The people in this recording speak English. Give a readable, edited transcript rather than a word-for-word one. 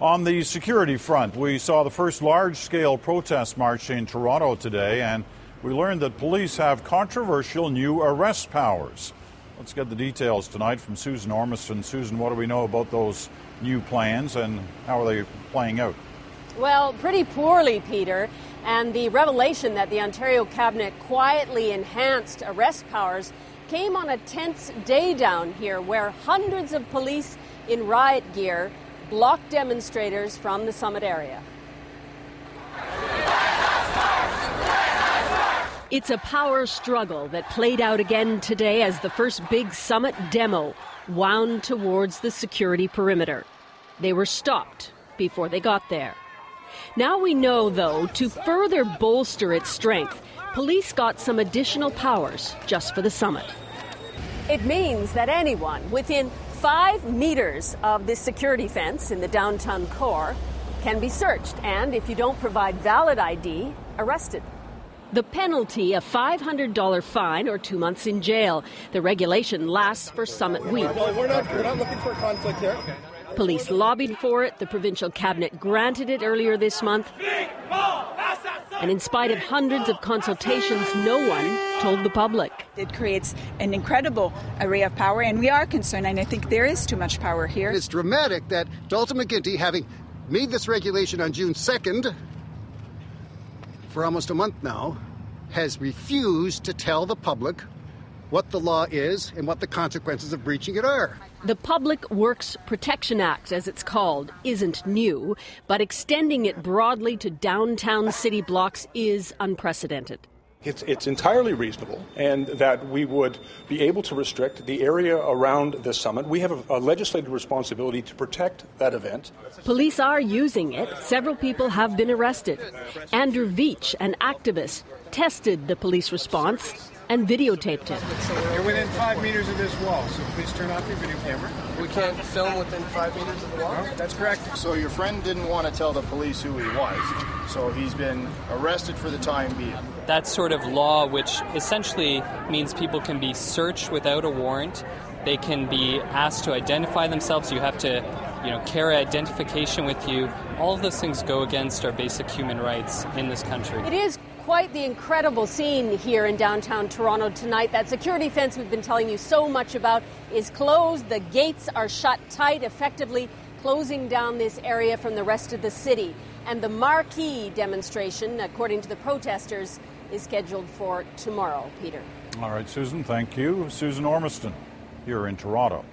On the security front, we saw the first large-scale protest march in Toronto today, and we learned that police have controversial new arrest powers. Let's get the details tonight from Susan Ormiston. Susan, what do we know about those new plans and how are they playing out? Well, pretty poorly, Peter. And the revelation that the Ontario Cabinet quietly enhanced arrest powers came on a tense day down here where hundreds of police in riot gear blocked demonstrators from the summit area. It's a power struggle that played out again today as the first big summit demo wound towards the security perimeter. They were stopped before they got there. Now we know, though, to further bolster its strength, police got some additional powers just for the summit. It means that anyone within 5 meters of this security fence in the downtown core can be searched and, if you don't provide valid ID, arrested. The penalty, a $500 fine or 2 months in jail. The regulation lasts for Summit Week. We're not looking for a conflict here. Police lobbied for it. The provincial cabinet granted it earlier this month. And in spite of hundreds of consultations, no one told the public. It creates an incredible array of power, and we are concerned, and I think there is too much power here. It's dramatic that Dalton McGuinty, having made this regulation on June 2nd, for almost a month now, has refused to tell the public what the law is and what the consequences of breaching it are. The Public Works Protection Act, as it's called, isn't new, but extending it broadly to downtown city blocks is unprecedented. It's entirely reasonable, and that we would be able to restrict the area around the summit. We have a legislative responsibility to protect that event. Police are using it. Several people have been arrested. Andrew Veach, an activist, tested the police response and videotaped it. You're within 5 meters of this wall, so please turn off your video camera. We can't film within 5 meters of the wall? No, that's correct. So your friend didn't want to tell the police who he was, so he's been arrested for the time being. That sort of law, which essentially means people can be searched without a warrant, they can be asked to identify themselves, you have to carry identification with you. All of those things go against our basic human rights in this country. It is quite the incredible scene here in downtown Toronto tonight. That security fence we've been telling you so much about is closed. The gates are shut tight, effectively closing down this area from the rest of the city. And the marquee demonstration, according to the protesters, is scheduled for tomorrow, Peter. All right, Susan, thank you. Susan Ormiston here in Toronto.